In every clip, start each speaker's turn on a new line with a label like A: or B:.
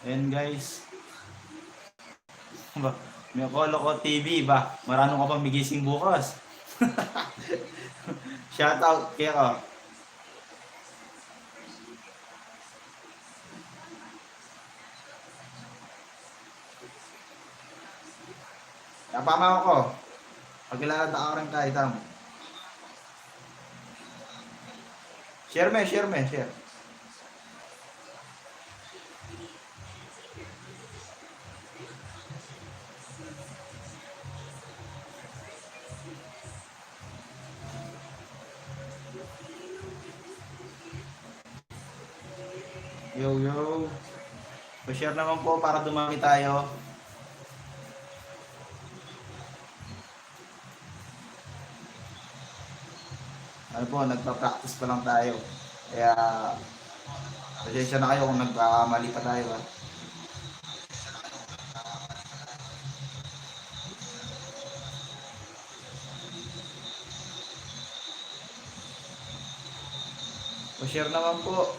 A: Ayan guys. May Koloko TV ba? Marano ka pang migising bukas. Shout out kaya ka. Napama ko. Pagkilala ka rin kahit mo. Share. Yo. Pa-share naman po para dumami tayo. Ano po, nagpa-practice pa lang tayo. Kaya, pasensya na kayo kung nagkamali pa tayo. Ha? Pa-share naman po.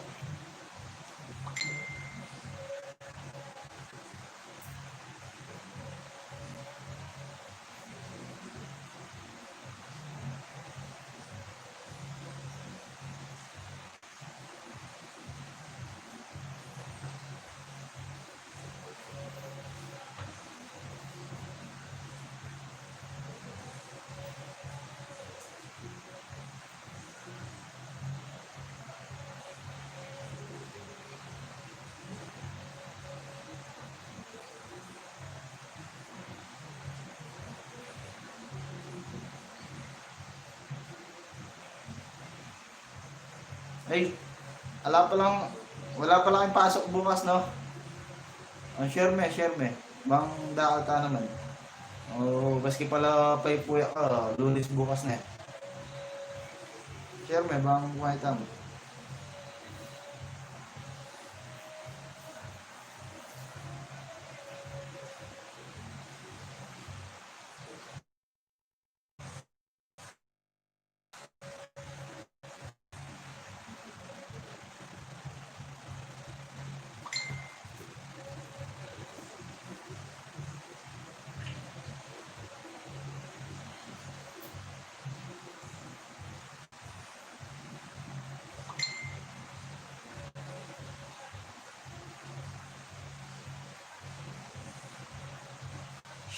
A: Ay, wala pa lang yung pasok bukas, no? Share me. Bang dakal ka naman. Baski pala paipuya ka, lunes bukas na eh. Share me, bang buhay tamo.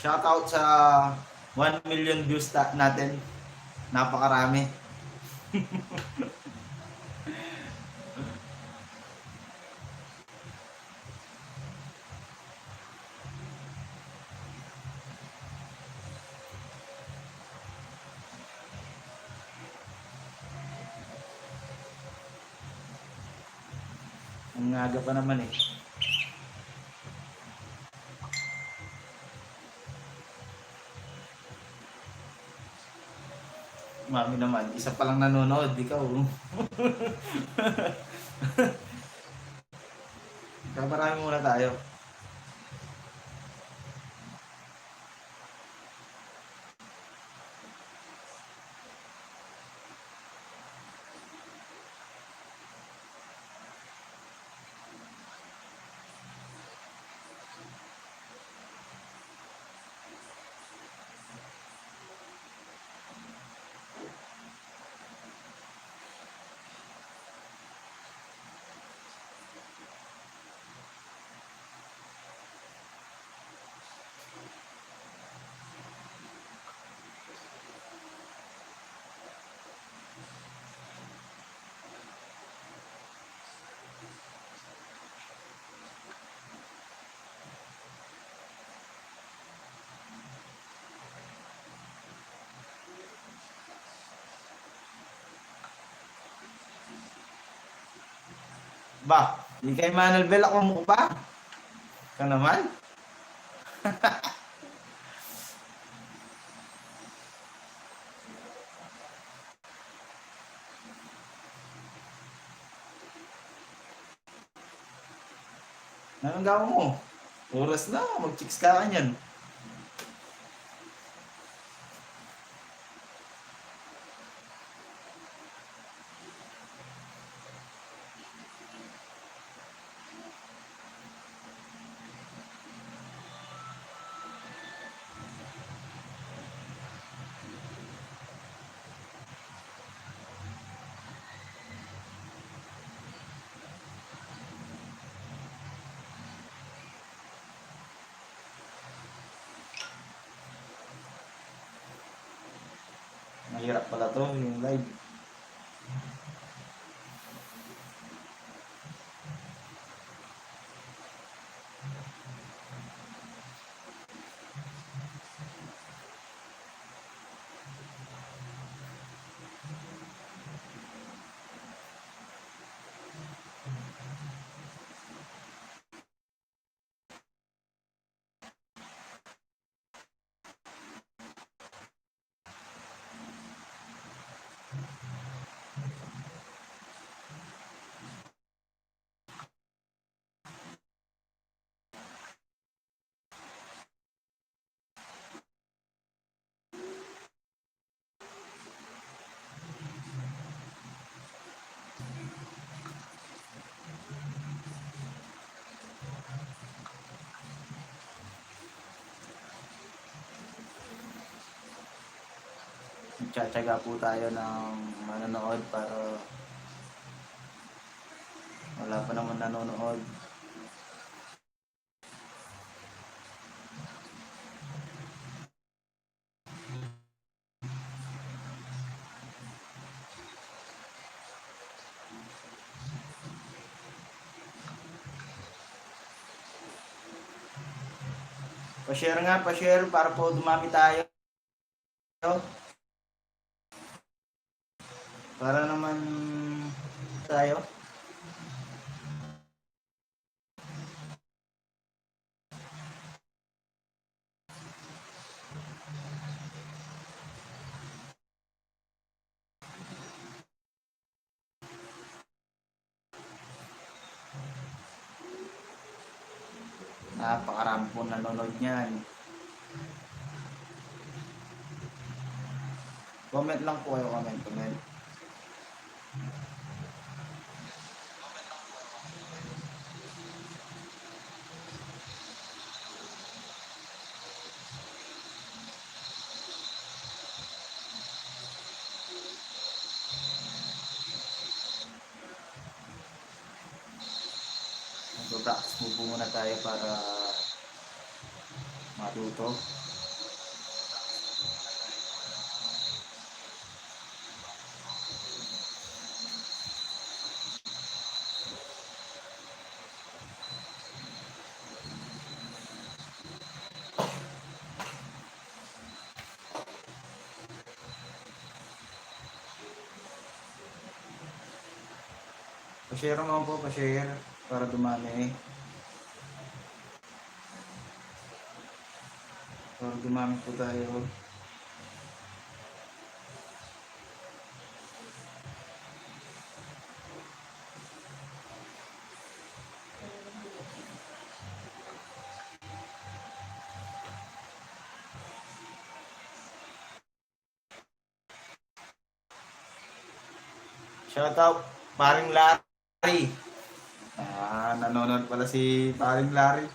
A: Shoutout sa 1 million views natin. Napakarami. Ang aga pa naman eh. Mami naman, isa pa lang nanonood, ikaw. Marami muna tayo. Ba, di kay Manuel Bell ako mo ba? Ka naman? Anong gawin mo? Oras na, mag-chicks ka kanyan. Mahirap pala to, yung live. Nagtsatsaga po tayo ng manonood para wala pa naman nanonood. Pa-share nga, pa-share para po dumami tayo. Para naman tayo. Napakarami po nanonood niyan. Comment lang po kayo, comment. Mag-practice muna tayo para matuto. Pa-share naman po, pa-share para dumami. Para dumami po tayo. Shout out, Paring Larry. Nanonood pala si Paring Larry.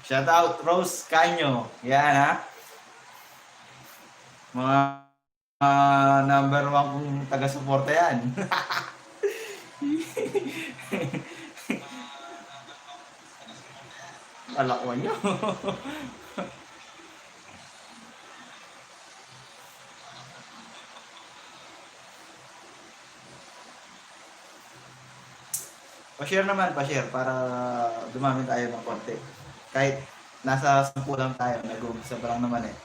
A: Shout out, Rose Canyo. Yan ha. Mga number 1 kong taga-suporta yan. Alakwan nyo. Pa-share naman, pa-share para dumami tayo ng konti. Kahit nasa 10 lang tayo, nag-uumpisa pa lang naman eh.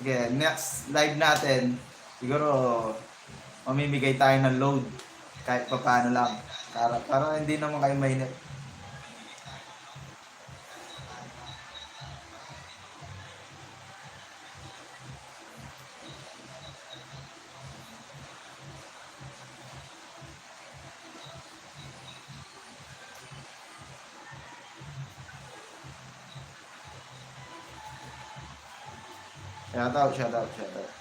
A: Sige, next live natin, siguro mamimigay tayo ng load kahit pa paano lang. Para hindi naman kayo mainit. Shout out, shout out, shout out.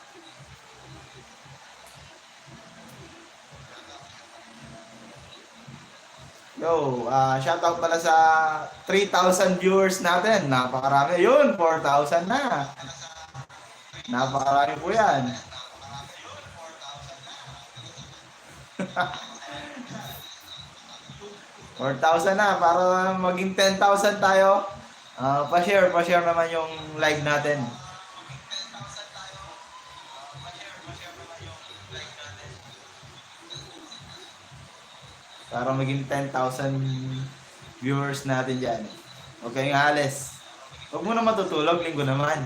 A: Yo, shout out pala sa 3,000 viewers natin. Napakarami. Yun, 4,000 na. Napakarami po yan. 4,000 na. Para maging 10,000 tayo. Pa-share naman yung live natin. Para maging 10,000 viewers natin dyan. Huwag kayong alis. Huwag mo na matutulog, linggo naman.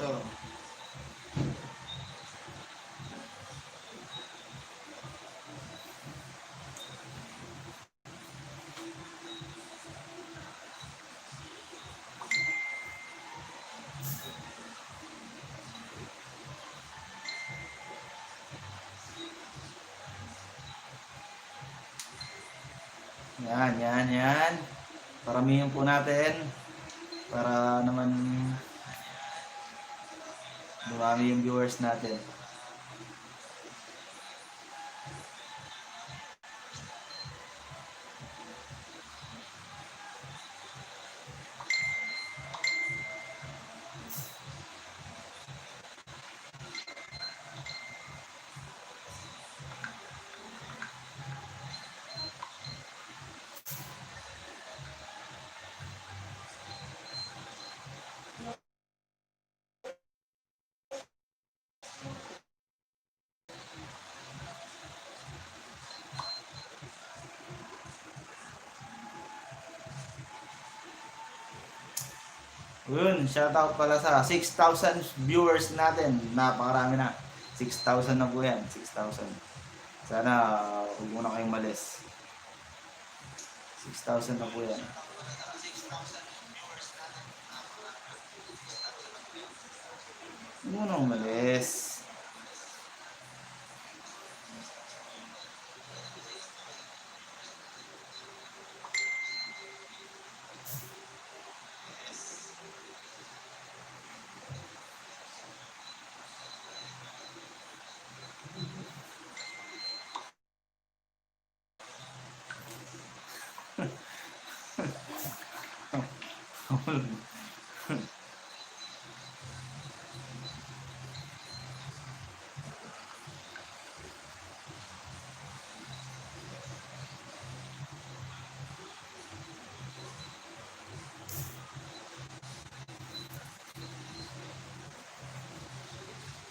A: So, yan. Paramihan po natin. Para naman dumami yung viewers natin. Yun, shoutout pala sa 6,000 viewers natin. Napakarami na. 6,000 na po yan. 6,000. Sana huwag muna kayong malis. 6,000 na po yan. Huwag muna umalis.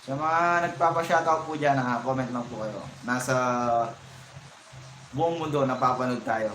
A: Sa mga nagpapa-shoutout po dyan, comment lang po kayo. Nasa buong mundo napapanood tayo.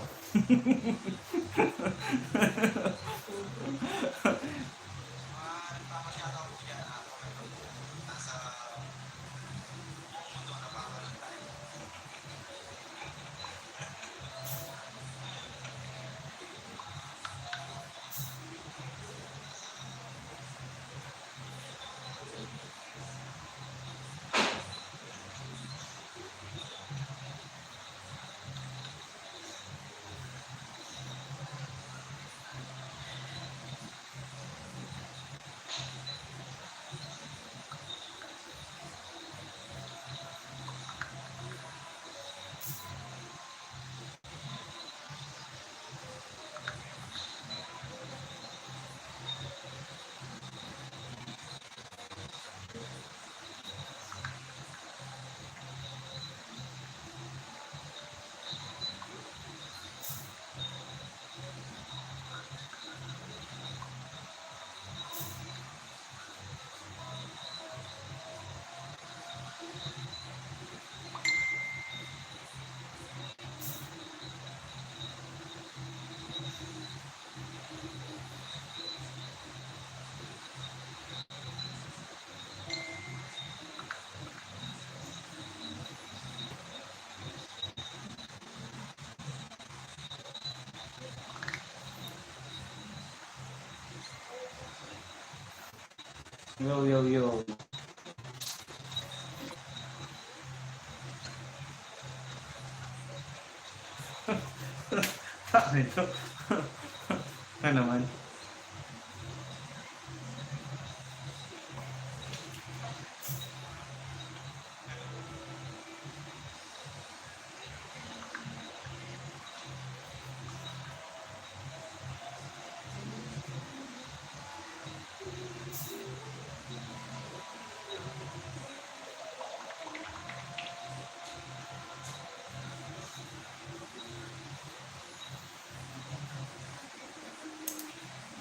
A: Yo, yo, yo. Ano ito? Ano naman?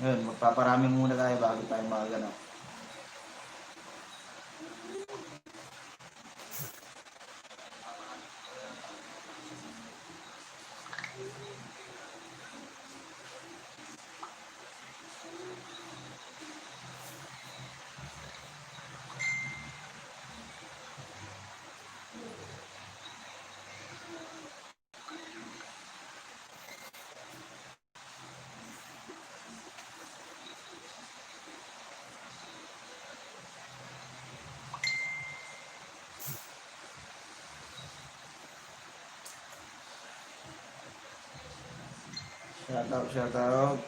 A: Ayun, magpaparami muna tayo bago tayo magano. Shout out, shout out.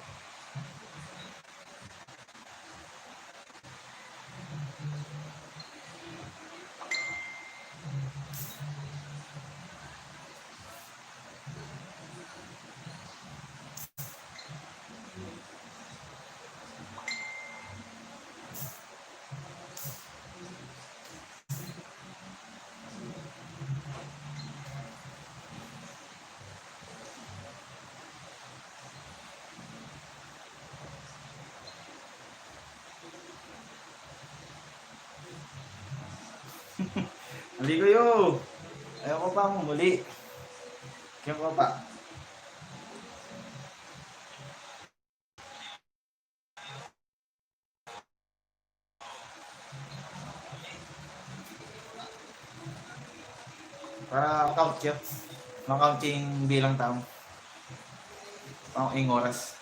A: Mali ko yo. Ayoko pa mo muli. Kaya ko pa. Para count yun. Makaunting bilang tao. Ang ing oras.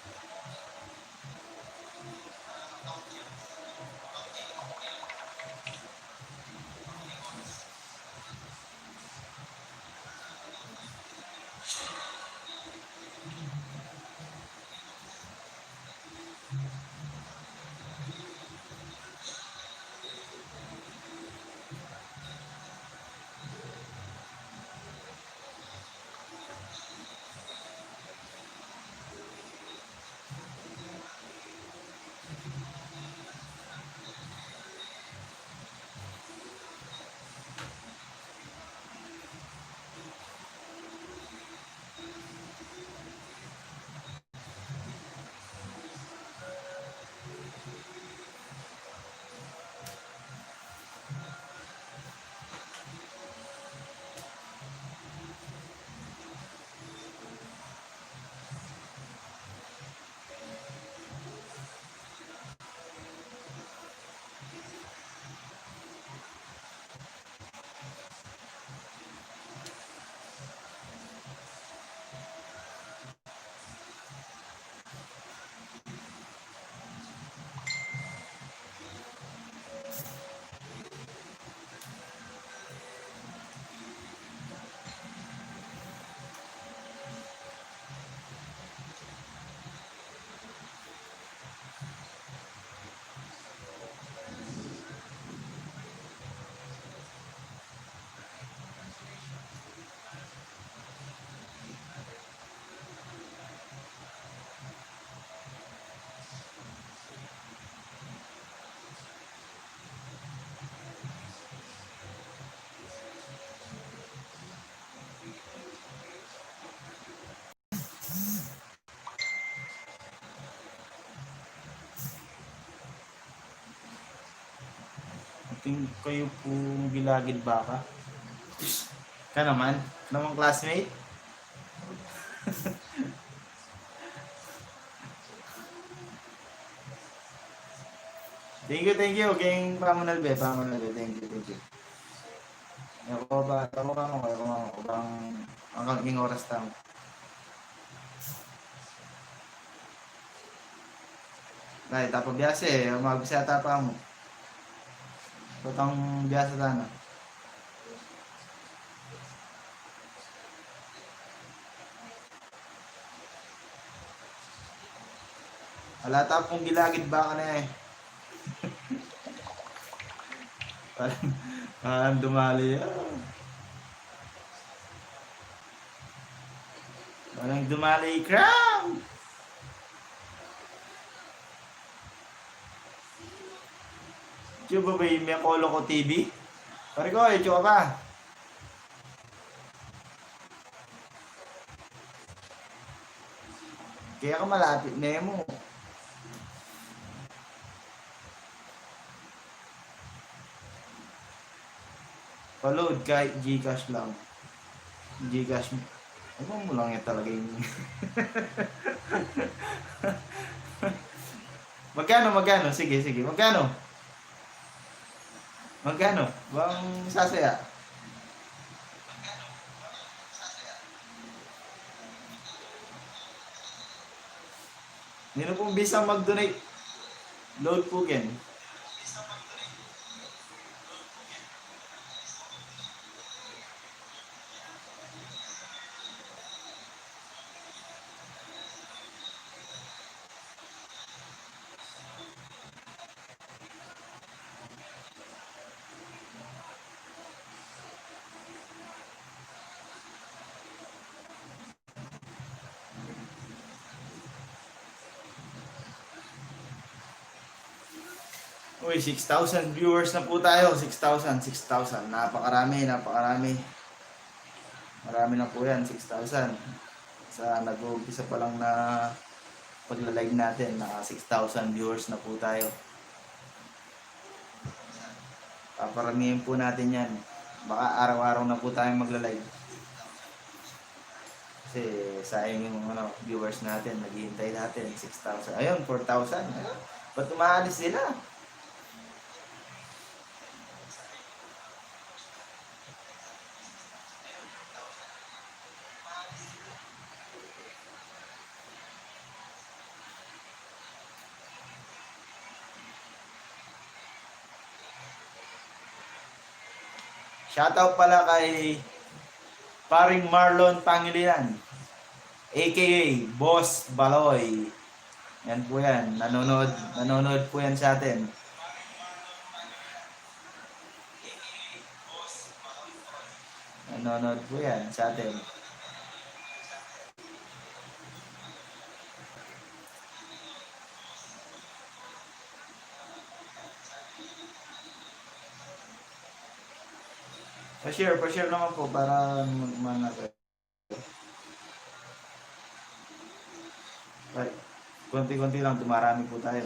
A: Ating kayo po gilagid baka. Ka naman? Namang classmate? Thank you, thank you. King Pamanal be, Pamanal be. Thank you, thank you. Ako ba, ako ba, ako bang, ang ing oras tamo. Dahil tapos biyase, umagbisa pa mo. Potong biasa sana. Alata pong gilagid ba ka na eh. Parang dumali. Parang dumali. Cram! Diyo ba ba yung may kolo ko TV? Pare ko, ito ka pa. Kaya ka malapit na mo. Paload kahit Gcash lang. Gcash mo. Ano mo lang yan talaga yung... Magkano? Sige. Magkano? Bang sasaya? Nino pong bisang mag-donate. Load po gen. Uy, 6,000 viewers na po tayo. 6,000. Napakarami. Marami na po yan, 6,000. Sa nag-uumpisa pa lang na pagla-live natin, naka 6,000 viewers na po tayo. Paparamihin po natin yan. Baka araw-araw na po tayong magla-live. Kasi sayang yung viewers natin, naghihintay natin, 6,000. Ayun, 4,000. Ba't umaalis sila? Shoutout pala kay paring Marlon Pangilinan, aka Boss Baloy. Yan po yan, nanonood po yan sa atin. Nanonood po yan sa atin. Pa-share naman po para mag-manatay. Right. Konti-konti lang, tumarami po tayo.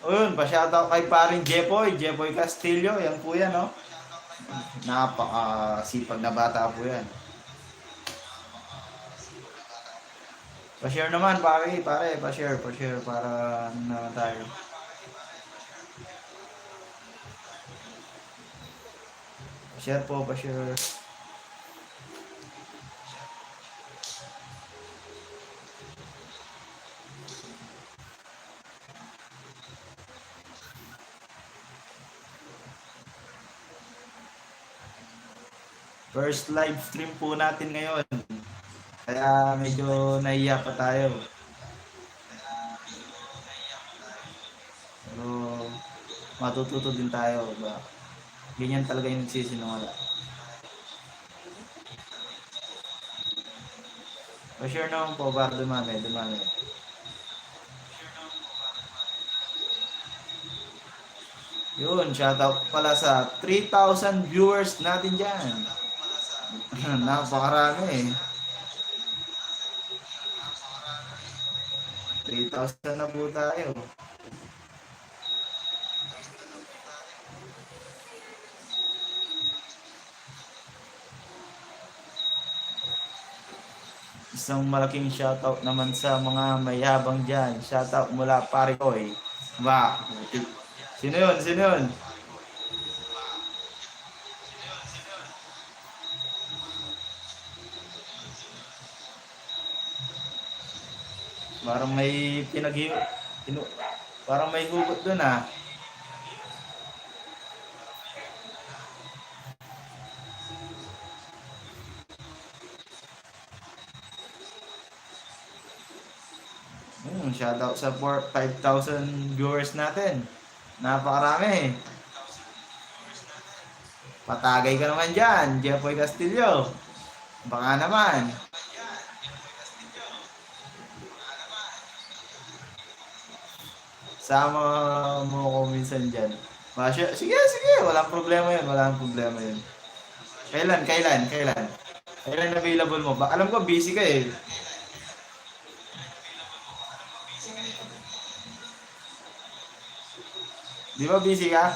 A: O yun, pa-shoutout kay paring Jepoy Castillo, yan po yan, no? Napaka-sipag na bata po yan. Pa-share naman, pare, pa-share para na tayo. Pa-share po, pa-share. First live stream po natin ngayon. Kaya medyo nahiya pa tayo. Pero matututo din tayo. Ba? Ganyan talaga yung nagsisinungaling. Pa-share naman po para dumami. Yun, shoutout pala sa 3,000 viewers natin dyan. Napakarami eh. 3,000 na po tayo. Isang malaking shoutout naman sa mga mayabang dyan. Shoutout mula pare ko eh. Ba? Sino yun? Parang may parang may hugot dun ah. Shoutout sa 5,000 viewers natin. Napakarami. Patagay ka naman dyan, Jeffoy Castillo. Baka naman. Sama mo ko minsan dyan. Sige, walang problema yun. Kailan? Kailan available mo? Alam ko busy ka eh. Di ba busy ka?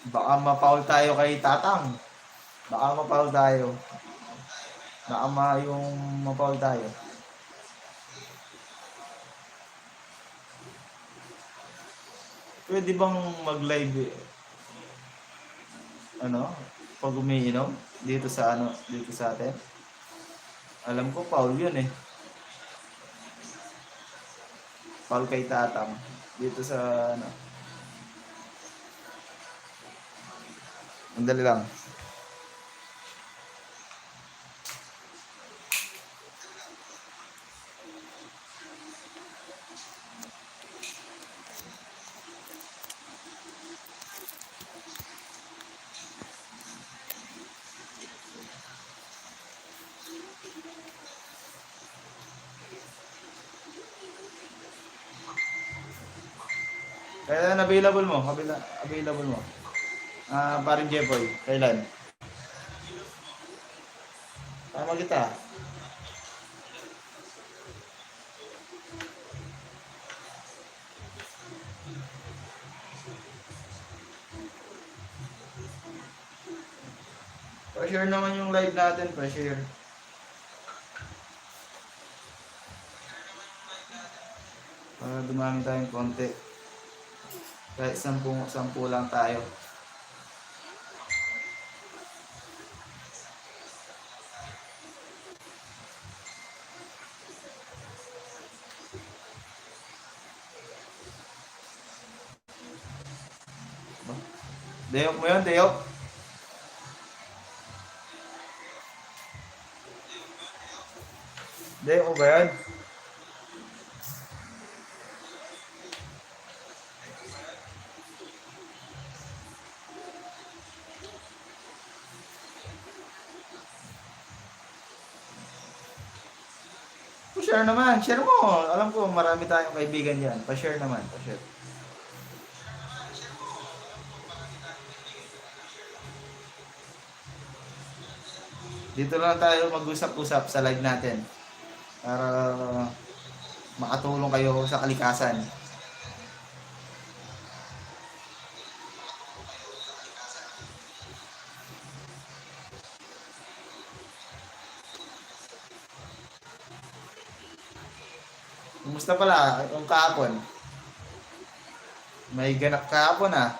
A: Baka mapaul tayo kay Tatang. Baka mapaul tayo. Yung mapaul tayo. Pwede bang mag-live pag umiinom dito sa atin? Alam ko Paul yun eh. Paul kay Tatang dito sa Andali lang. Kailan available mo? Paring Jeffoy, kailan? Tama kita. Pa-share naman yung live natin, pa-share. Para dumami tayong konti. Kahit 10 lang tayo. Deyok mo yun, Deyok? Deyok mo ba yun? Pa-share naman, share mo. Alam ko marami tayong kaibigan yan. Pa-share naman, pa-share. Dito lang tayo mag-usap-usap sa live natin para makatulong kayo sa kalikasan. Kumusta pala yung kahapon? May ganap kahapon ah.